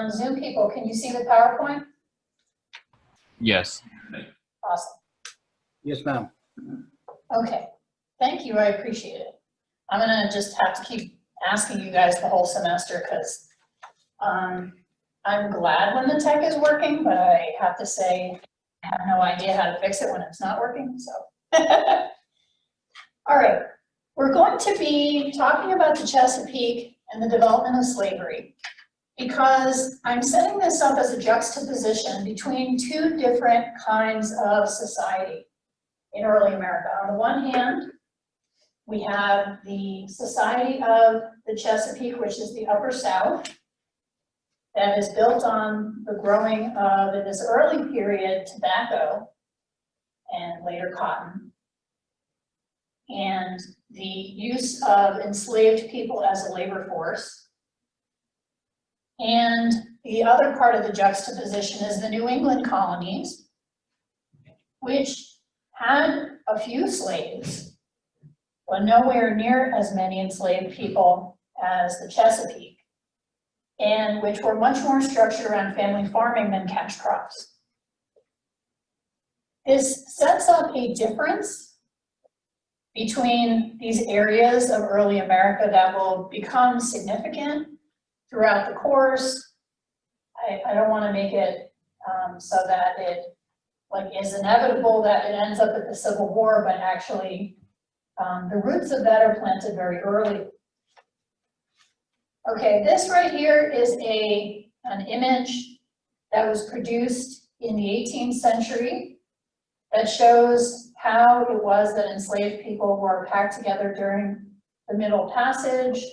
Zoom people, can you see the PowerPoint? Yes. Awesome. Yes, ma'am. Okay, thank you, I appreciate it. I'm gonna just have to keep asking you guys the whole semester because I'm glad when the tech is working, but I have to say I have no idea how to fix it when it's not working, so. All right, we're going to be talking about the Chesapeake and the development of slavery because I'm setting this up as a juxtaposition between two different kinds of society in early America. On the one hand, we have the society of the Chesapeake, which is the Upper South, that is built on the growing of, in this early period, tobacco and later cotton, and the use of enslaved people as a labor force. And the other part of the juxtaposition is the New England colonies, which had a few slaves, but nowhere near as many enslaved people as the Chesapeake, and which were much more structured around family farming than cash crops. This sets up a difference between these areas of early America that will become significant throughout the course. I don't want to make it so that it is inevitable that it ends up at the Civil War, but actually the roots of that are planted very early. Okay, this right here is an image that was produced in the 18th century that shows how it was that enslaved people were packed together during the Middle Passage,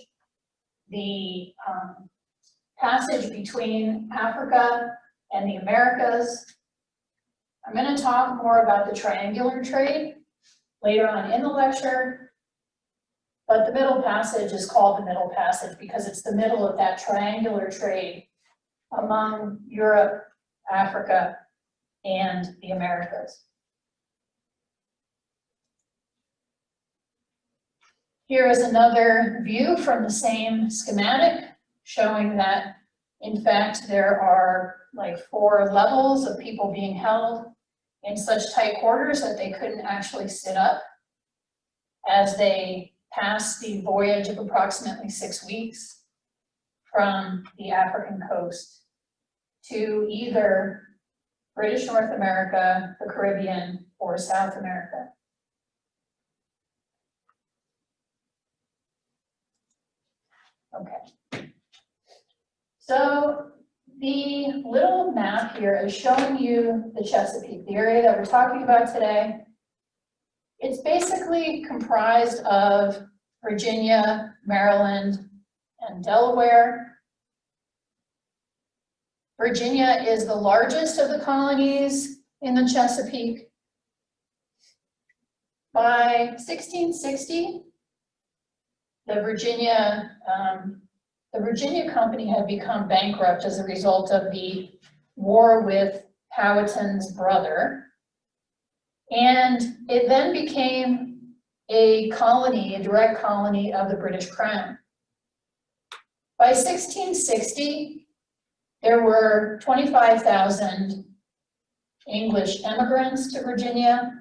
the passage between Africa and the Americas. I'm going to talk more about the triangular trade later on in the lecture, but the Middle Passage is called the Middle Passage because it's the middle of that triangular trade among Europe, Africa, and the Americas. Here is another view from the same schematic showing that, in fact, there are like 4 levels of people being held in such tight quarters that they couldn't actually sit up as they passed the voyage of approximately 6 weeks from the African coast to either British North America, the Caribbean, or South America. Okay. So the little map here is showing you the Chesapeake, the area that we're talking about today. It's basically comprised of Virginia, Maryland, and Delaware. Virginia is the largest of the colonies in the Chesapeake. By 1660, the Virginia Company had become bankrupt as a result of the war with Powhatan's brother. And it then became a colony, a direct colony of the British Crown. By 1660, there were 25,000 English immigrants to Virginia.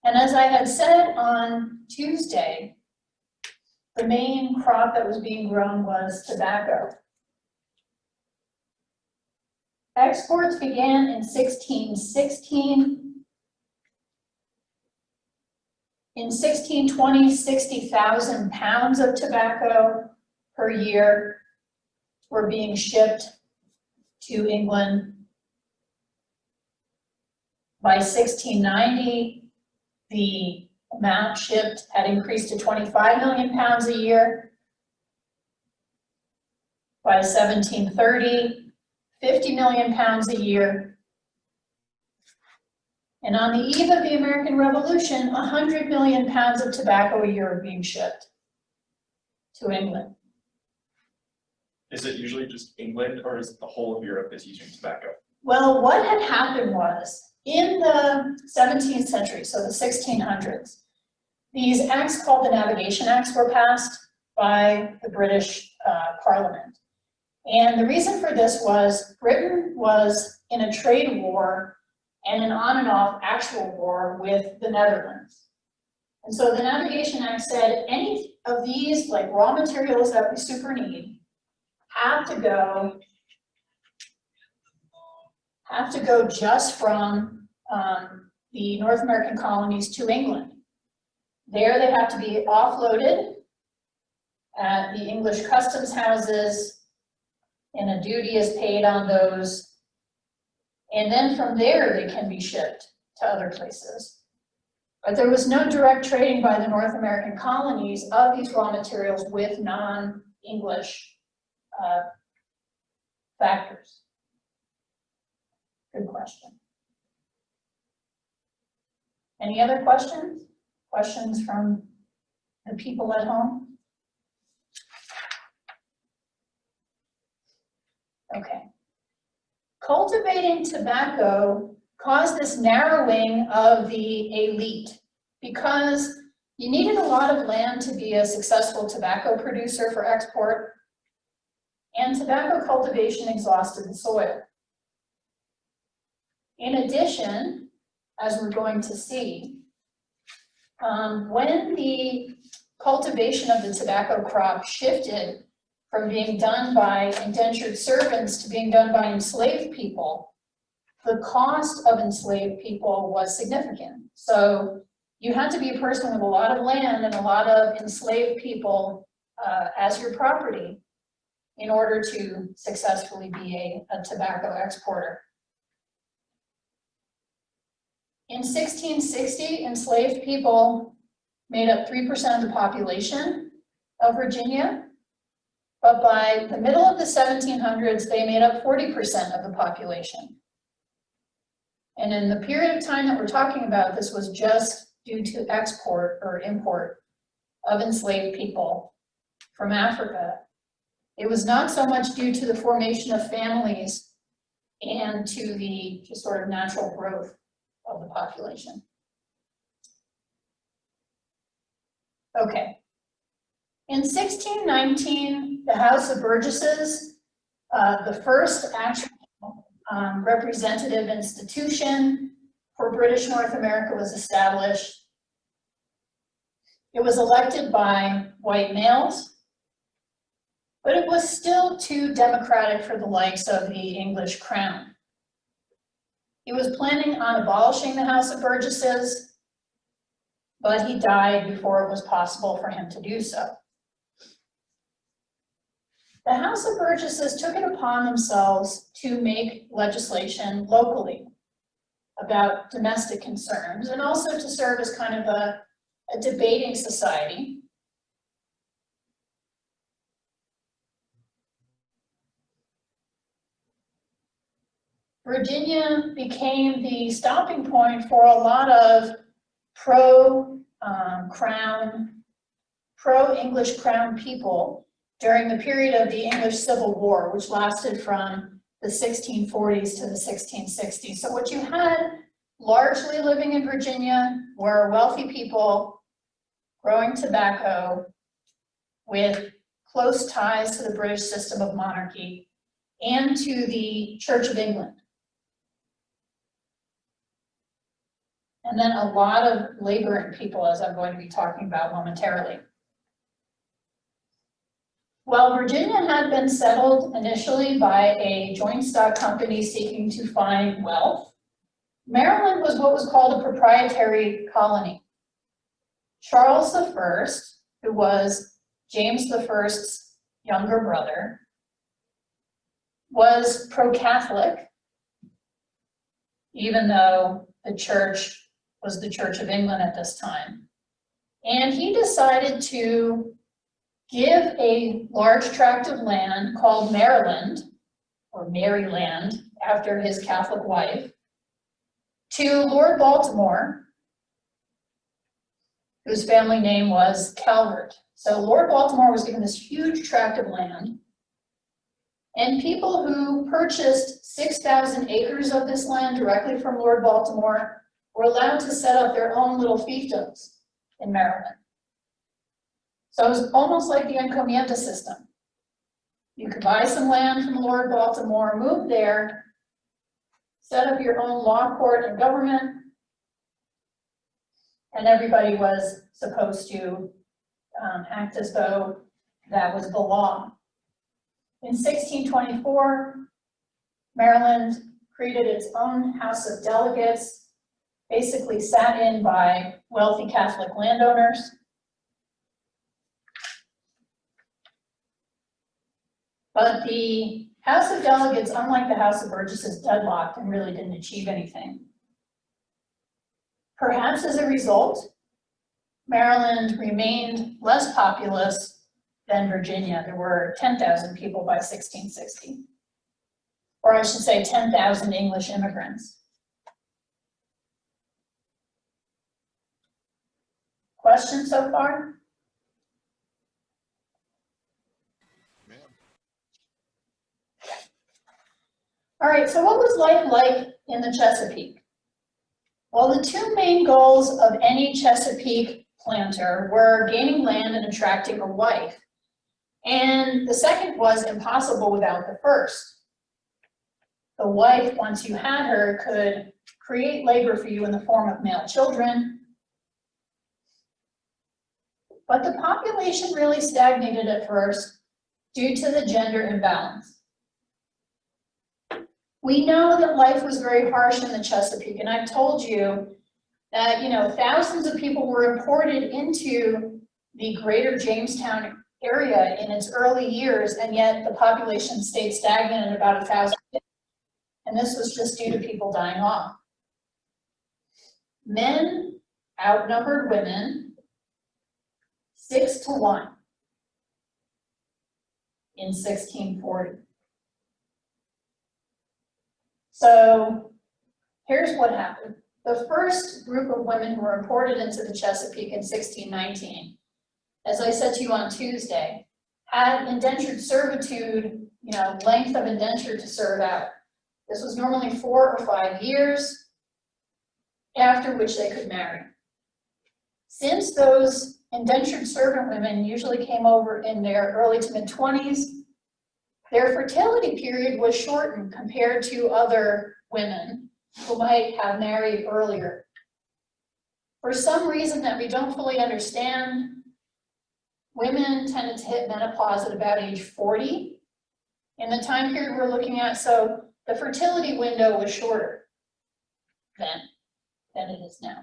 And as I had said on Tuesday, the main crop that was being grown was tobacco. Exports began in 1616. In 1620, 60,000 pounds of tobacco per year were being shipped to England. By 1690, the amount shipped had increased to 25 million pounds a year. By 1730, 50 million pounds a year. And on the eve of the American Revolution, 100 million pounds of tobacco a year were being shipped to England. Is it usually just England, or is it the whole of Europe is using tobacco? Well, what had happened was, in the 17th century, so the 1600s, these acts called the Navigation Acts were passed by the British Parliament. And the reason for this was Britain was in a trade war and an on and off actual war with the Netherlands. And so the Navigation Act said any of these like raw materials that we super need have to go just from the North American colonies to England. There they have to be offloaded at the English customs houses, and a duty is paid on those. And then from there, they can be shipped to other places. But there was no direct trading by the North American colonies of these raw materials with non-English factors. Good question. Any other questions? Questions from the people at home? Okay. Cultivating tobacco caused this narrowing of the elite because you needed a lot of land to be a successful tobacco producer for export, and tobacco cultivation exhausted the soil. In addition, as we're going to see, when the cultivation of the tobacco crop shifted from being done by indentured servants to being done by enslaved people, the cost of enslaved people was significant. So you had to be a person with a lot of land and a lot of enslaved people as your property in order to successfully be a tobacco exporter. In 1660, enslaved people made up 3% of the population of Virginia, but by the middle of the 1700s, they made up 40% of the population. And in the period of time that we're talking about, this was just due to export or import of enslaved people from Africa. It was not so much due to the formation of families and to the just sort of natural growth of the population. Okay. In 1619, the House of Burgesses, the first actual representative institution for British North America, was established. It was elected by white males, but it was still too democratic for the likes of the English crown. He was planning on abolishing the House of Burgesses, but he died before it was possible for him to do so. The House of Burgesses took it upon themselves to make legislation locally about domestic concerns, and also to serve as kind of a debating society. Virginia became the stopping point for a lot of pro-English crown people during the period of the English Civil War, which lasted from the 1640s to the 1660s. So what you had largely living in Virginia were wealthy people growing tobacco with close ties to the British system of monarchy and to the Church of England. And then a lot of laboring people, as I'm going to be talking about momentarily. While Virginia had been settled initially by a joint stock company seeking to find wealth, Maryland was what was called a proprietary colony. Charles I, who was James I's younger brother, was pro-Catholic, even though the church was the Church of England at this time. And he decided to give a large tract of land called Maryland, or Maryland, after his Catholic wife, to Lord Baltimore, whose family name was Calvert. So Lord Baltimore was given this huge tract of land, and people who purchased 6,000 acres of this land directly from Lord Baltimore were allowed to set up their own little fiefdoms in Maryland. So it was almost like the encomienda system. You could buy some land from Lord Baltimore, move there, set up your own law court and government, and everybody was supposed to act as though that was the law. In 1624, Maryland created its own House of Delegates, basically sat in by wealthy Catholic landowners. But the House of Delegates, unlike the House of Burgesses, deadlocked and really didn't achieve anything. Perhaps as a result, Maryland remained less populous than Virginia. There were 10,000 people by 1660. Or I should say 10,000 English immigrants. Questions so far? All right, so what was life like in the Chesapeake? Well, the two main goals of any Chesapeake planter were gaining land and attracting a wife. And the second was impossible without the first. The wife, once you had her, could create labor for you in the form of male children. But the population really stagnated at first due to the gender imbalance. We know that life was very harsh in the Chesapeake, and I've told you that, thousands of people were imported into the greater Jamestown area in its early years, and yet the population stayed stagnant at about 1,000. And this was just due to people dying off. Men outnumbered women 6-1 in 1640. So here's what happened. The first group of women who were imported into the Chesapeake in 1619, as I said to you on Tuesday, had indentured servitude, length of indenture to serve out. This was normally 4 or 5 years, after which they could marry. Since those indentured servant women usually came over in their early to mid-20s, their fertility period was shortened compared to other women who might have married earlier. For some reason that we don't fully understand, women tended to hit menopause at about age 40 in the time period we're looking at, so the fertility window was shorter then than it is now.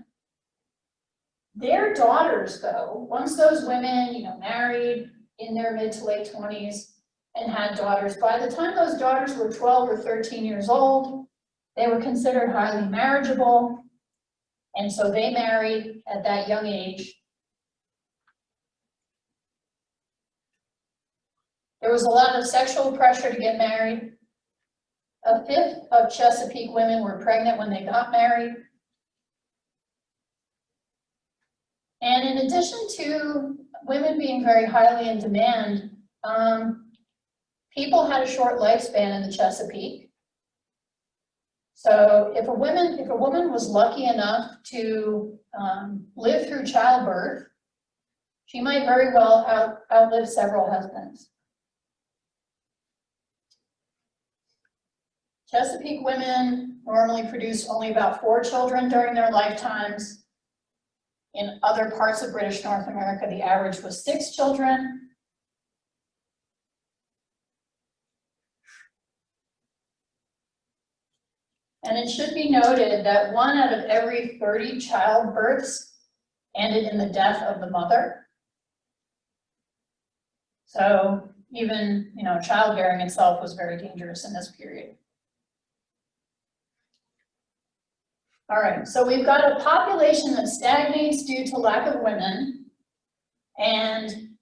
Their daughters, though, once those women, married in their mid to late 20s and had daughters, by the time those daughters were 12 or 13 years old, they were considered highly marriageable, and so they married at that young age. There was a lot of sexual pressure to get married. 1/5 of Chesapeake women were pregnant when they got married. And in addition to women being very highly in demand, people had a short lifespan in the Chesapeake. So if a woman was lucky enough to live through childbirth, she might very well outlive several husbands. Chesapeake women normally produced only about 4 children during their lifetimes. In other parts of British North America, the average was 6 children. And it should be noted that 1 out of every 30 childbirths ended in the death of the mother. So even, childbearing itself was very dangerous in this period. All right, so we've got a population that stagnates due to lack of women, and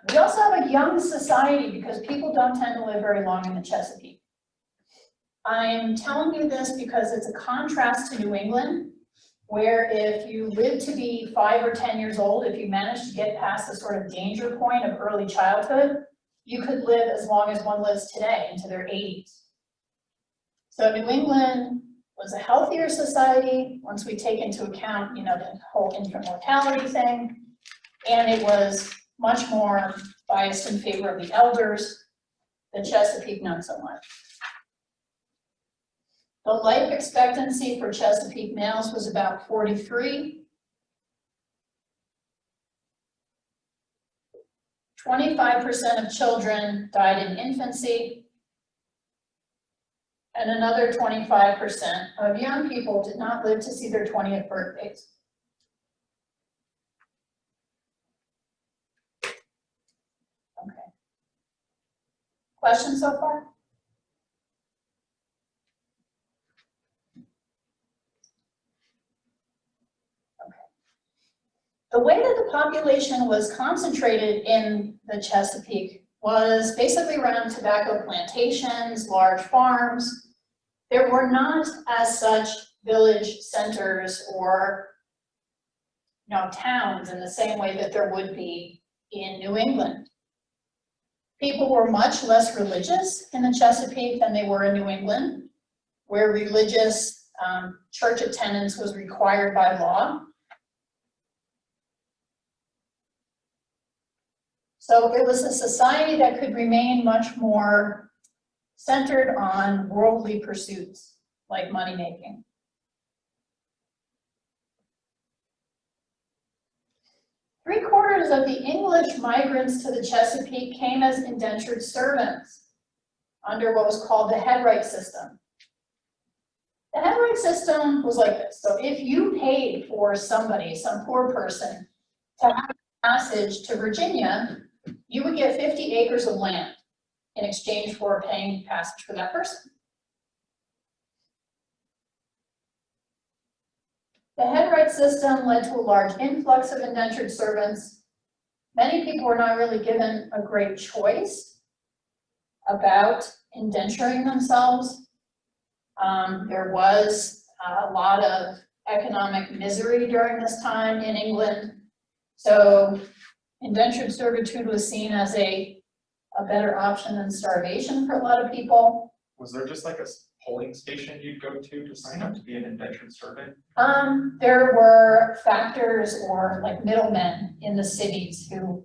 we also have a young society because people don't tend to live very long in the Chesapeake. I'm telling you this because it's a contrast to New England, where if you live to be 5 or 10 years old, if you manage to get past the sort of danger point of early childhood, you could live as long as one lives today, into their 80s. So New England was a healthier society once we take into account, the whole infant mortality thing, and it was much more biased in favor of the elders. The Chesapeake, not so much. The life expectancy for Chesapeake males was about 43. 25% of children died in infancy. And another 25% of young people did not live to see their 20th birthdays. Okay. Questions so far? The way that the population was concentrated in the Chesapeake was basically around tobacco plantations, large farms. There were not as such village centers or towns in the same way that there would be in New England. People were much less religious in the Chesapeake than they were in New England, where religious church attendance was required by law. So it was a society that could remain much more centered on worldly pursuits, like money making. Three-quarters of the English migrants to the Chesapeake came as indentured servants under what was called the headright system. The headright system was like this. So if you paid for somebody, some poor person, to have passage to Virginia, you would get 50 acres of land in exchange for paying passage for that person. The headright system led to a large influx of indentured servants. Many people were not really given a great choice about indenturing themselves. There was a lot of economic misery during this time in England. So indentured servitude was seen as a better option than starvation for a lot of people. Was there just like a polling station you'd go to sign up to be an indentured servant? There were factors or like middlemen in the cities who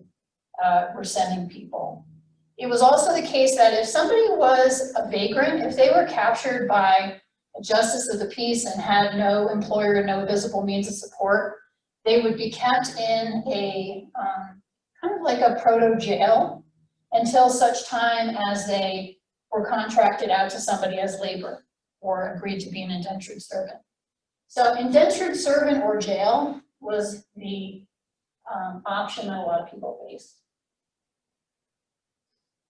were sending people. It was also the case that if somebody was a vagrant, if they were captured by a justice of the peace and had no employer, no visible means of support, they would be kept in a kind of like a proto-jail until such time as they were contracted out to somebody as labor or agreed to be an indentured servant. So indentured servant or jail was the option that a lot of people faced.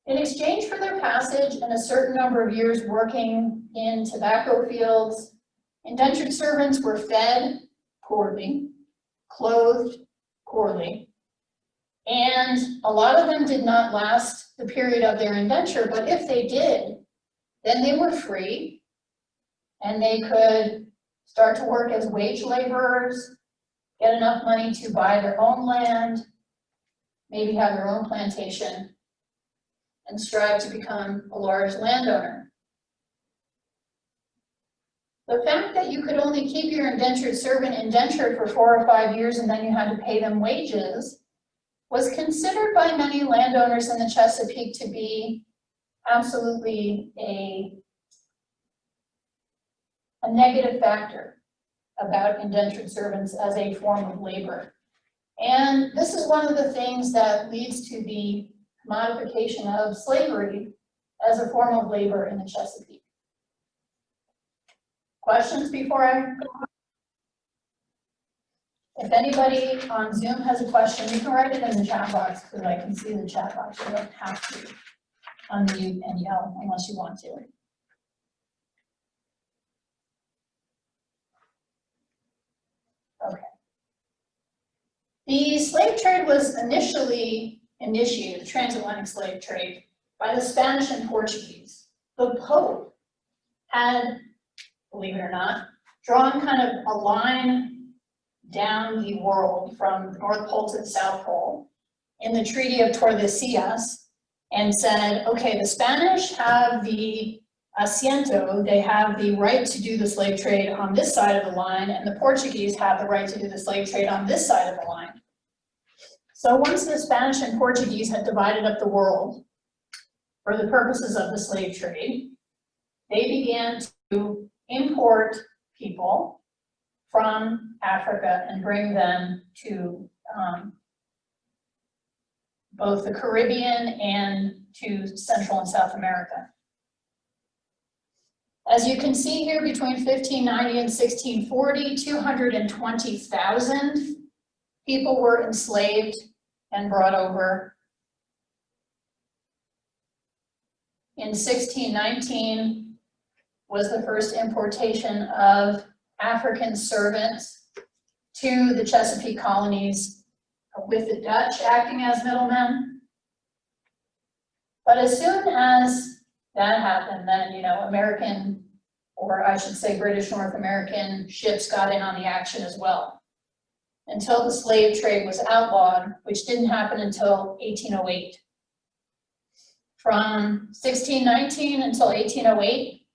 In exchange for their passage and a certain number of years working in tobacco fields, indentured servants were fed poorly, clothed poorly, and a lot of them did not last the period of their indenture, but if they did, then they were free and they could start to work as wage laborers, get enough money to buy their own land, maybe have their own plantation, and strive to become a large landowner. The fact that you could only keep your indentured servant indentured for 4 or 5 years and then you had to pay them wages was considered by many landowners in the Chesapeake to be absolutely a negative factor about indentured servants as a form of labor. And this is one of the things that leads to the commodification of slavery as a form of labor in the Chesapeake. Questions before I go? If anybody on Zoom has a question, you can write it in the chat box because I can see the chat box. You don't have to unmute and yell unless you want to. Okay. The slave trade was initially initiated, the transatlantic slave trade, by the Spanish and Portuguese. The Pope had, believe it or not, drawn kind of a line down the world from the North Pole to the South Pole in the Treaty of Tordesillas and said, okay, the Spanish have the asiento, they have the right to do the slave trade on this side of the line, and the Portuguese have the right to do the slave trade on this side of the line. So once the Spanish and Portuguese had divided up the world, for the purposes of the slave trade, they began to import people from Africa and bring them to both the Caribbean and to Central and South America. As you can see here, between 1590 and 1640, 220,000 people were enslaved and brought over. In 1619 was the first importation of African servants to the Chesapeake colonies, with the Dutch acting as middlemen. But as soon as that happened, then, American, or I should say British North American ships got in on the action as well, until the slave trade was outlawed, which didn't happen until 1808. From 1619 until 1808,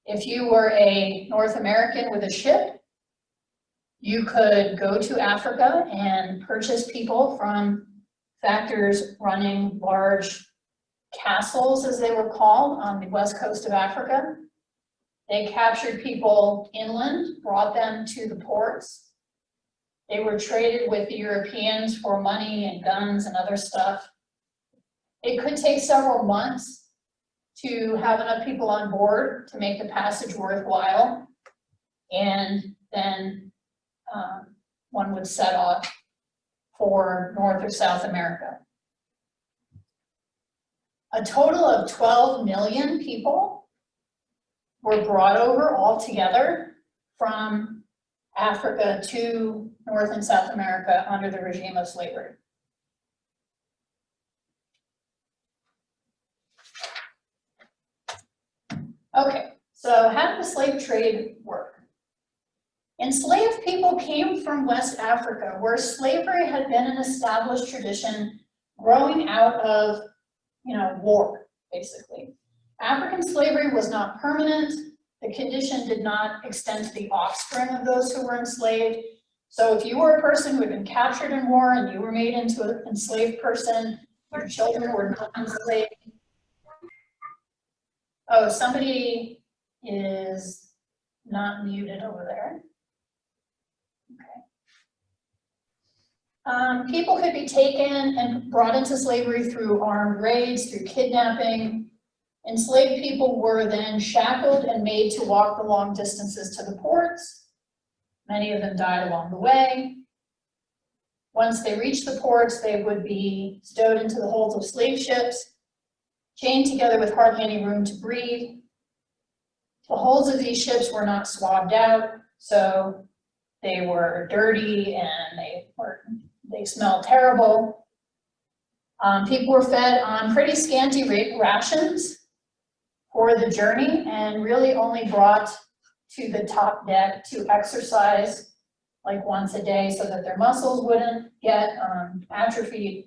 if you were a North American with a ship, you could go to Africa and purchase people from factors running large castles, as they were called, on the west coast of Africa. They captured people inland, brought them to the ports. They were traded with the Europeans for money and guns and other stuff. It could take several months to have enough people on board to make the passage worthwhile, and then one would set off for North or South America. A total of 12 million people were brought over altogether from Africa to North and South America under the regime of slavery. Okay, so how did the slave trade work? Enslaved people came from West Africa, where slavery had been an established tradition growing out of, war, basically. African slavery was not permanent. The condition did not extend to the offspring of those who were enslaved. So if you were a person who had been captured in war and you were made into an enslaved person, your children were not enslaved. Oh, somebody is not muted over there. People could be taken and brought into slavery through armed raids, through kidnapping. Enslaved people were then shackled and made to walk the long distances to the ports. Many of them died along the way. Once they reached the ports, they would be stowed into the holds of slave ships, chained together with hardly any room to breathe. The holds of these ships were not swabbed out, so they were dirty and they smelled terrible. People were fed on pretty scanty rations for the journey, and really only brought to the top deck to exercise like once a day so that their muscles wouldn't get atrophied.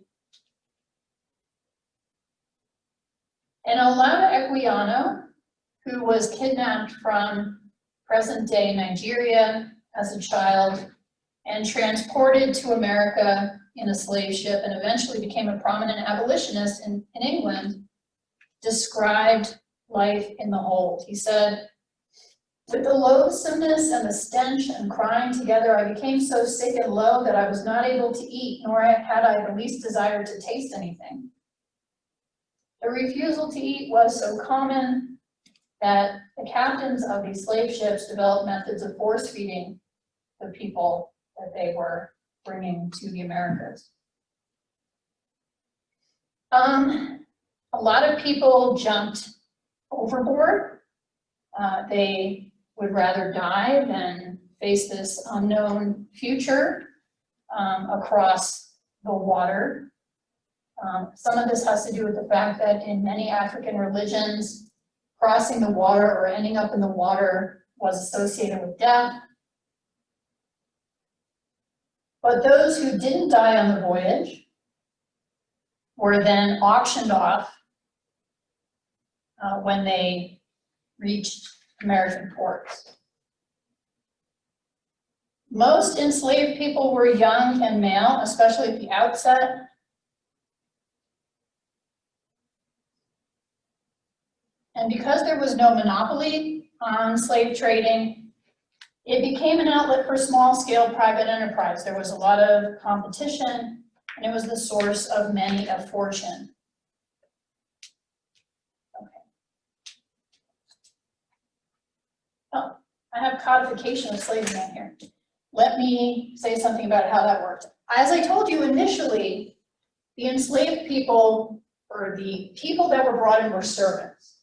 And Olaudah Equiano, who was kidnapped from present-day Nigeria as a child and transported to America in a slave ship and eventually became a prominent abolitionist in England, described life in the hold. He said, "With the loathsomeness and the stench and crying together, I became so sick and low that I was not able to eat, nor had I the least desire to taste anything. The refusal to eat was so common that the captains of these slave ships developed methods of force feeding the people that they were bringing to the Americas." A lot of people jumped overboard. They would rather die than face this unknown future across the water. Some of this has to do with the fact that in many African religions, crossing the water or ending up in the water was associated with death. But those who didn't die on the voyage were then auctioned off when they reached American ports. Most enslaved people were young and male, especially at the outset. And because there was no monopoly on slave trading, it became an outlet for small-scale private enterprise. There was a lot of competition, and it was the source of many a fortune. Okay. Oh, I have codification of slavery on here. Let me say something about how that worked. As I told you initially, the enslaved people, or the people that were brought in, were servants.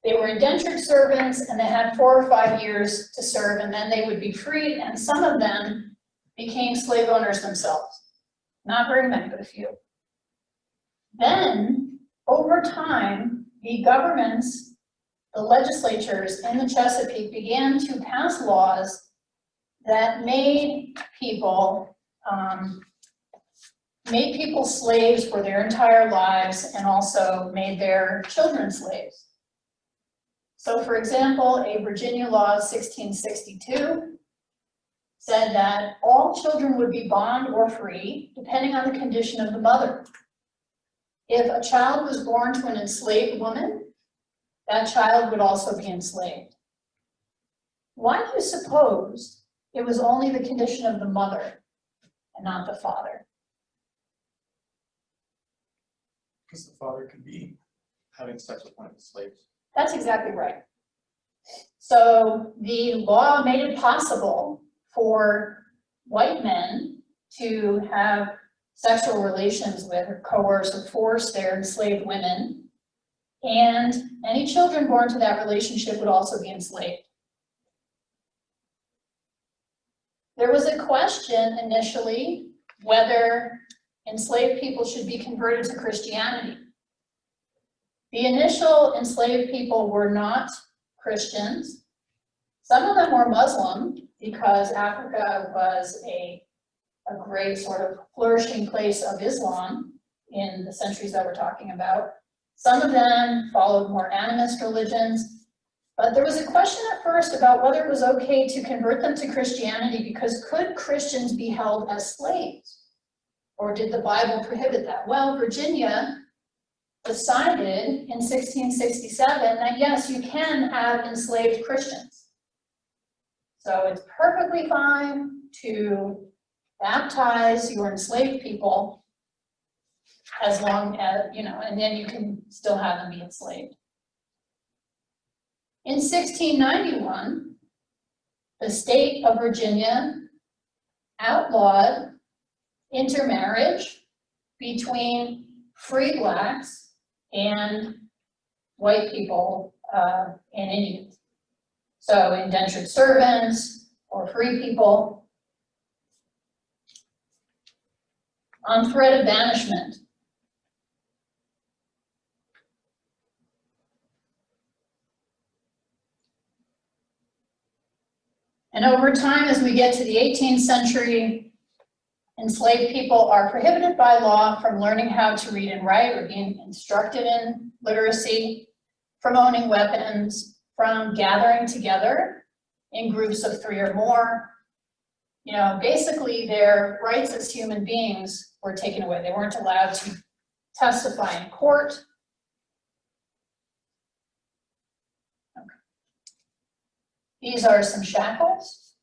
They were indentured servants, and they had 4 or 5 years to serve, and then they would be freed, and some of them became slave owners themselves. Not very many, but a few. Then, over time, the governments, the legislatures in the Chesapeake began to pass laws that made people slaves for their entire lives, and also made their children slaves. So, for example, a Virginia law of 1662 said that all children would be bond or free, depending on the condition of the mother. If a child was born to an enslaved woman, that child would also be enslaved. Why do you suppose it was only the condition of the mother and not the father? Because the father could be having sex with one of the slaves. That's exactly right. So the law made it possible for white men to have sexual relations with, or coerce or force their enslaved women, and any children born to that relationship would also be enslaved. There was a question initially whether enslaved people should be converted to Christianity. The initial enslaved people were not Christians. Some of them were Muslim, because Africa was a great sort of flourishing place of Islam in the centuries that we're talking about. Some of them followed more animist religions, but there was a question at first about whether it was okay to convert them to Christianity, because could Christians be held as slaves? Or did the Bible prohibit that? Well, Virginia decided in 1667 that yes, you can have enslaved Christians. So it's perfectly fine to baptize your enslaved people, as long as, and then you can still have them be enslaved. In 1691, the state of Virginia outlawed intermarriage between free blacks and white people and Indians. So indentured servants or free people. On threat of banishment. And over time, as we get to the 18th century, enslaved people are prohibited by law from learning how to read and write, or being instructed in literacy, from owning weapons, from gathering together in groups of 3 or more. Basically their rights as human beings were taken away. They weren't allowed to testify in court. Okay. These are some shackles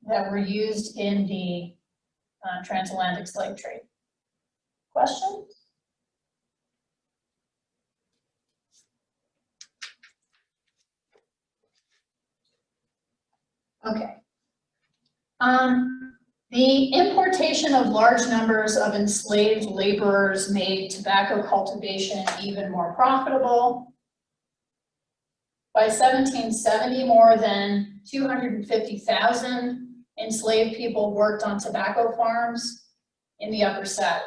that were used in the transatlantic slave trade. Questions? Okay. The importation of large numbers of enslaved laborers made tobacco cultivation even more profitable. By 1770, more than 250,000 enslaved people worked on tobacco farms in the Upper South.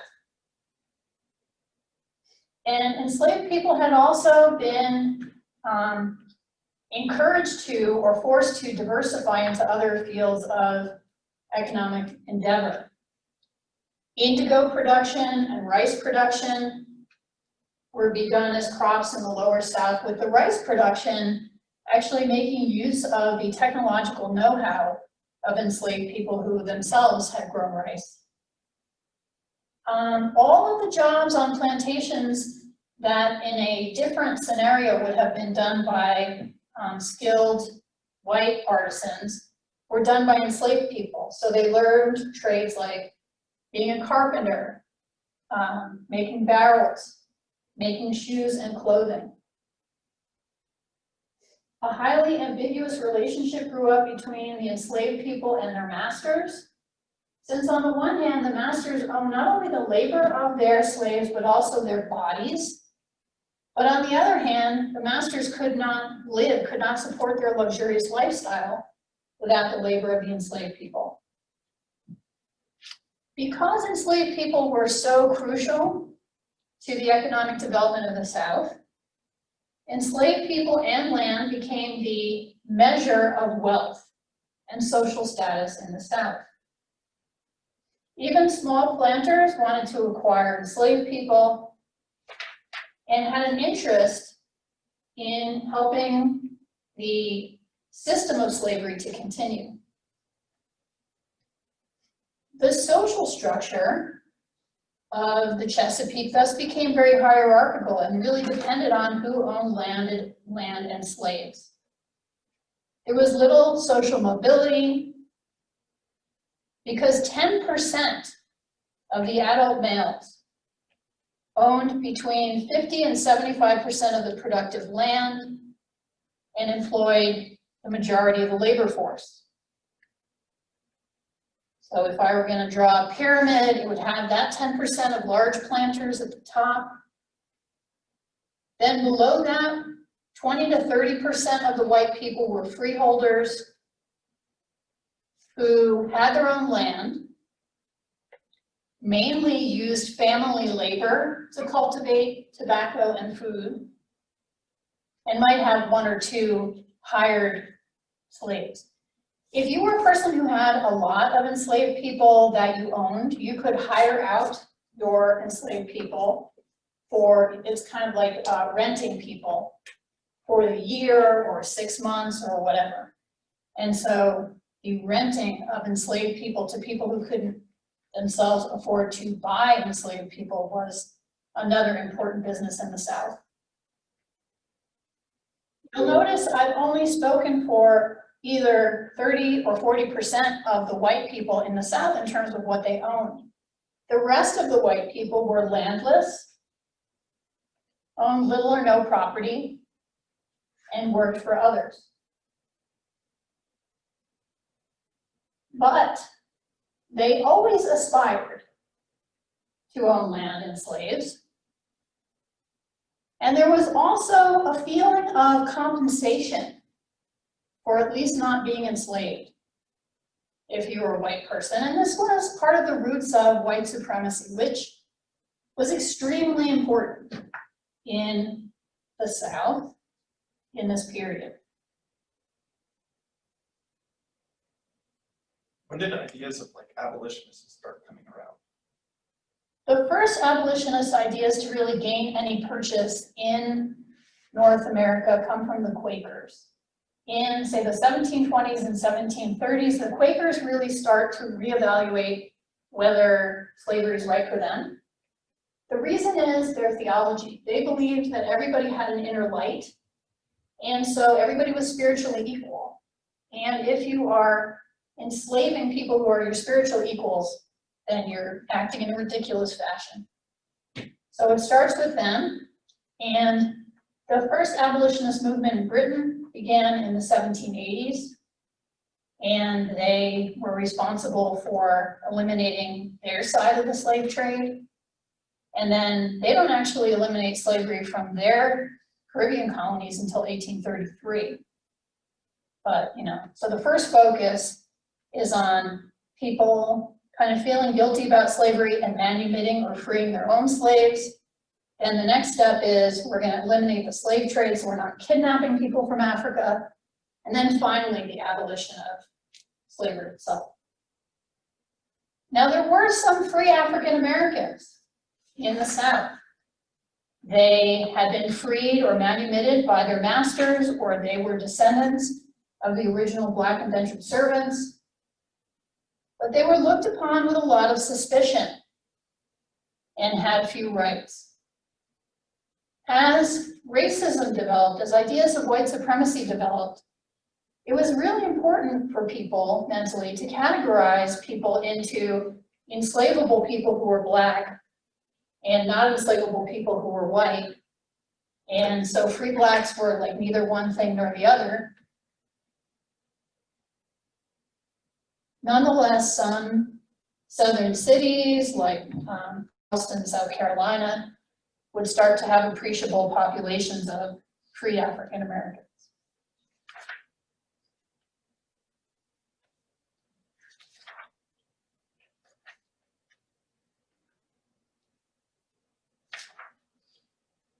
And enslaved people had also been encouraged to, or forced to, diversify into other fields of economic endeavor. Indigo production and rice production were begun as crops in the Lower South, with the rice production actually making use of the technological know-how of enslaved people who themselves had grown rice. All of the jobs on plantations that in a different scenario would have been done by skilled white artisans were done by enslaved people. So they learned trades like being a carpenter, making barrels, making shoes and clothing. A highly ambiguous relationship grew up between the enslaved people and their masters, since on the one hand, the masters owned not only the labor of their slaves, but also their bodies. But on the other hand, the masters could not support their luxurious lifestyle without the labor of the enslaved people. Because enslaved people were so crucial to the economic development of the South, enslaved people and land became the measure of wealth and social status in the South. Even small planters wanted to acquire enslaved people and had an interest in helping the system of slavery to continue. The social structure of the Chesapeake thus became very hierarchical and really depended on who owned land and slaves. There was little social mobility because 10% of the adult males owned between 50 and 75% of the productive land and employed the majority of the labor force. So if I were going to draw a pyramid, it would have that 10% of large planters at the top. Then below that, 20 to 30% of the white people were freeholders who had their own land, mainly used family labor to cultivate tobacco and food, and might have one or two hired slaves. If you were a person who had a lot of enslaved people that you owned, you could hire out your enslaved people for, it's kind of like renting people for the year or 6 months or whatever. And so the renting of enslaved people to people who couldn't themselves afford to buy enslaved people was another important business in the South. You'll notice I've only spoken for either 30 or 40% of the white people in the South in terms of what they owned. The rest of the white people were landless, owned little or no property, and worked for others. But they always aspired to own land and slaves. And there was also a feeling of compensation for at least not being enslaved if you were a white person. And this was part of the roots of white supremacy, which was extremely important in the South in this period. When did ideas of like abolitionists start coming around? The first abolitionist ideas to really gain any purchase in North America come from the Quakers. In, say, the 1720s and 1730s, the Quakers really start to reevaluate whether slavery is right for them. The reason is their theology. They believed that everybody had an inner light, and so everybody was spiritually equal. And if you are enslaving people who are your spiritual equals, then you're acting in a ridiculous fashion. So it starts with them, and the first abolitionist movement in Britain began in the 1780s, and they were responsible for eliminating their side of the slave trade. And then they don't actually eliminate slavery from their Caribbean colonies until 1833. But, so the first focus is on people kind of feeling guilty about slavery and manumitting or freeing their own slaves. And the next step is we're going to eliminate the slave trade so we're not kidnapping people from Africa. And then finally, the abolition of slavery itself. Now, there were some free African Americans in the South. They had been freed or manumitted by their masters, or they were descendants of the original Black indentured servants. But they were looked upon with a lot of suspicion and had few rights. as racism developed, as ideas of white supremacy developed, it was really important for people mentally to categorize people into enslavable people who were Black and not enslavable people who were white. And so free Blacks were like neither one thing nor the other. Nonetheless, some southern cities like Bronstein, South Carolina, would start to have appreciable populations of free African Americans.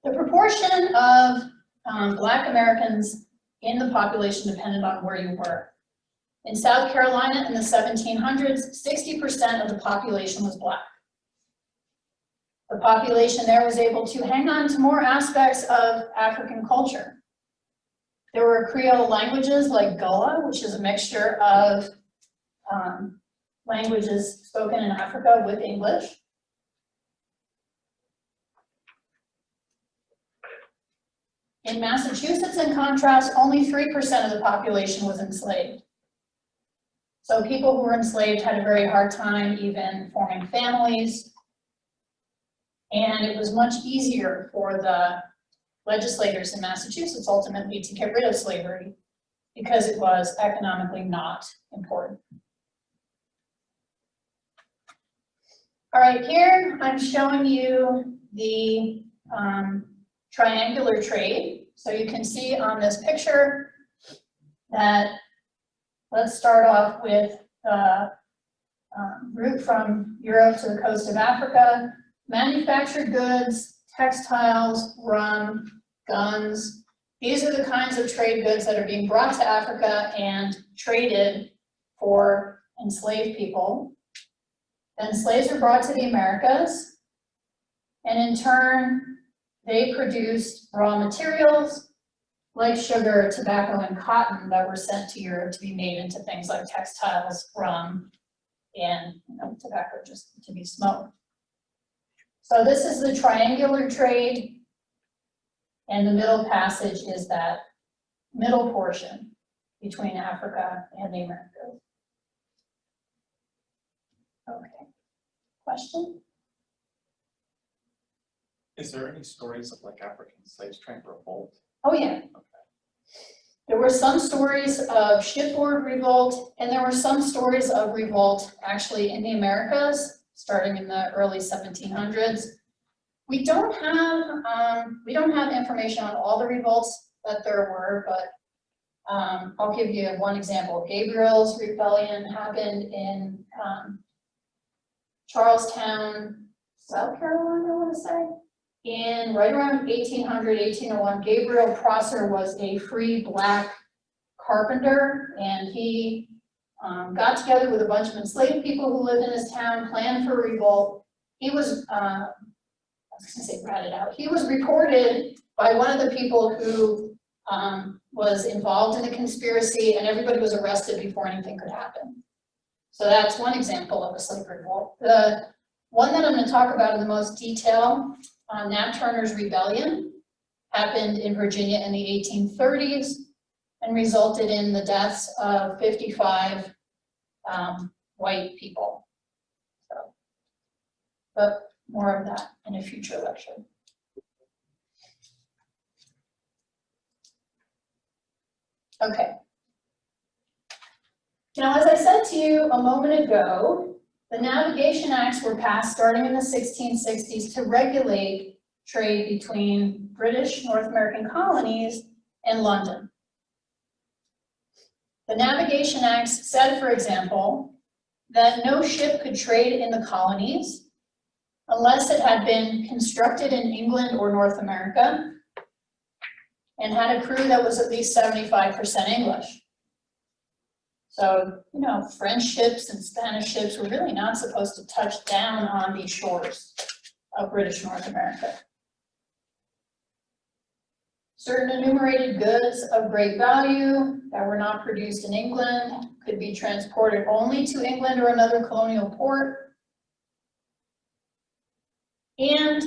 The proportion of Black Americans in the population depended on where you were. In South Carolina in the 1700s, 60% of the population was Black. The population there was able to hang on to more aspects of African culture. There were Creole languages like Gullah, which is a mixture of languages spoken in Africa with English. In Massachusetts, in contrast, only 3% of the population was enslaved. So people who were enslaved had a very hard time even forming families. And it was much easier for the legislators in Massachusetts ultimately to get rid of slavery because it was economically not important. All right, here I'm showing you the triangular trade. So you can see on this picture that, let's start off with the route from Europe to the coast of Africa. Manufactured goods, textiles, rum, guns. These are the kinds of trade goods that are being brought to Africa and traded for enslaved people. Then slaves are brought to the Americas, and in turn, they produced raw materials like sugar, tobacco, and cotton that were sent to Europe to be made into things like textiles, rum, and tobacco just to be smoked. So this is the triangular trade, and the middle passage is that middle portion between Africa and the Americas. Okay, question? Is there any stories of like African slaves trying to revolt? Oh yeah. There were some stories of shipboard revolt, and there were some stories of revolt actually in the Americas, starting in the early 1700s. We don't have information on all the revolts that there were, but I'll give you one example. Gabriel's rebellion happened in Charlestown, South Carolina, I want to say. In right around 1800, 1801, Gabriel Prosser was a free Black carpenter, and he got together with a bunch of enslaved people who lived in his town, planned for a revolt. He was, I was gonna say ratted out. He was reported by one of the people who was involved in the conspiracy, and everybody was arrested before anything could happen. So that's one example of a slave revolt. The one that I'm gonna talk about in the most detail, Nat Turner's rebellion, happened in Virginia in the 1830s and resulted in the deaths of 55 white people. So, but more of that in a future lecture. Okay. Now, as I said to you a moment ago, the Navigation Acts were passed starting in the 1660s to regulate trade between British North American colonies and London. The Navigation Acts said, for example, that no ship could trade in the colonies unless it had been constructed in England or North America and had a crew that was at least 75% English. So, French ships and Spanish ships were really not supposed to touch down on these shores of British North America. Certain enumerated goods of great value that were not produced in England could be transported only to England or another colonial port. And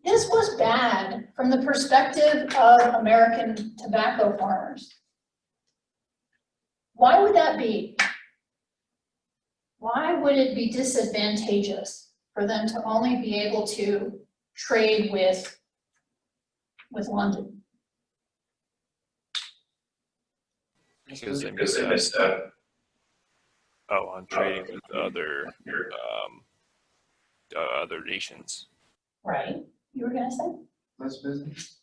this was bad from the perspective of American tobacco farmers. Why would that be? Why would it be disadvantageous for them to only be able to trade with London? Because they missed out. Oh, on trading with other nations. Right, you were gonna say? Less business?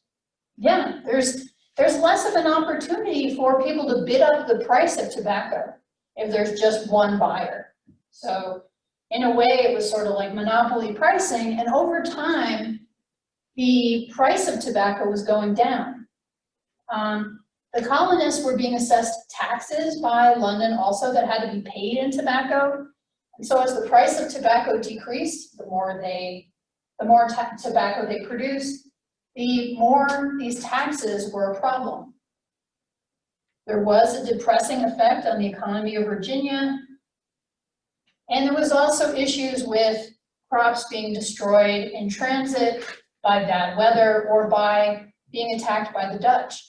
Yeah, there's less of an opportunity for people to bid up the price of tobacco if there's just one buyer. So in a way, it was sort of like monopoly pricing, and over time, the price of tobacco was going down. The colonists were being assessed taxes by London also that had to be paid in tobacco. And so as the price of tobacco decreased, the more tobacco they produced, the more these taxes were a problem. There was a depressing effect on the economy of Virginia. And there was also issues with crops being destroyed in transit by bad weather or by being attacked by the Dutch.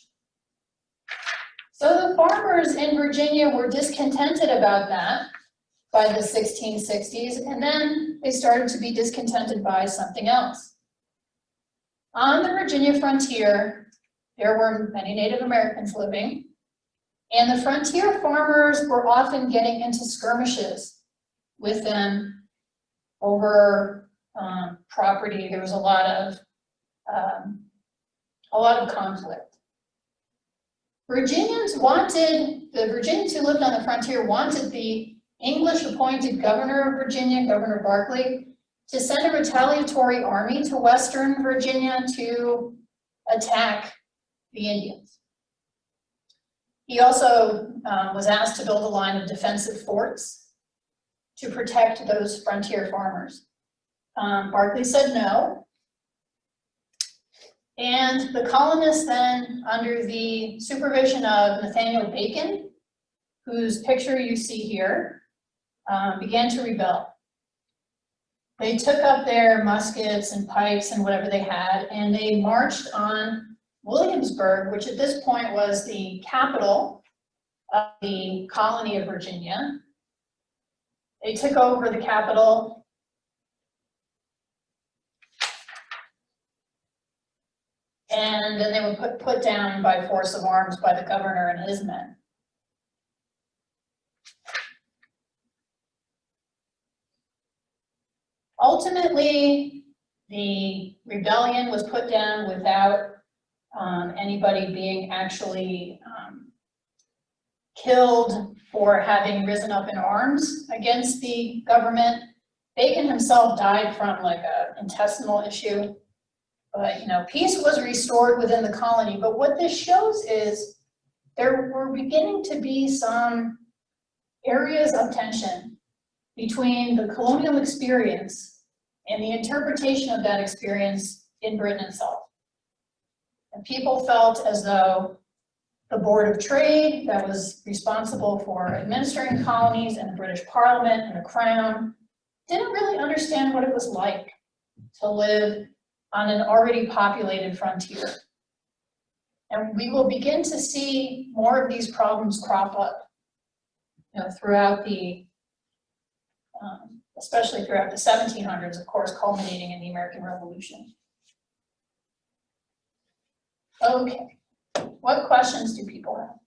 So the farmers in Virginia were discontented about that by the 1660s, and then they started to be discontented by something else. On the Virginia frontier, there were many Native Americans living, and the frontier farmers were often getting into skirmishes with them over property. There was a lot of conflict. The Virginians who lived on the frontier wanted the English appointed governor of Virginia, Governor Berkeley, to send a retaliatory army to Western Virginia to attack the Indians. He also was asked to build a line of defensive forts to protect those frontier farmers. Berkeley said no. And the colonists then, under the supervision of Nathaniel Bacon, whose picture you see here, began to rebel. They took up their muskets and pikes and whatever they had, and they marched on Williamsburg, which at this point was the capital of the colony of Virginia. They took over the capital. And then they were put down by force of arms by the governor and his men. Ultimately, the rebellion was put down without anybody being actually killed for having risen up in arms against the government. Bacon himself died from like an intestinal issue. But, peace was restored within the colony. But what this shows is there were beginning to be some areas of tension between the colonial experience and the interpretation of that experience in Britain itself. And people felt as though the Board of Trade that was responsible for administering colonies and the British Parliament and the Crown didn't really understand what it was like to live on an already populated frontier. And we will begin to see more of these problems crop up, throughout the, especially throughout the 1700s, of course, culminating in the American Revolution. Okay, what questions do people have?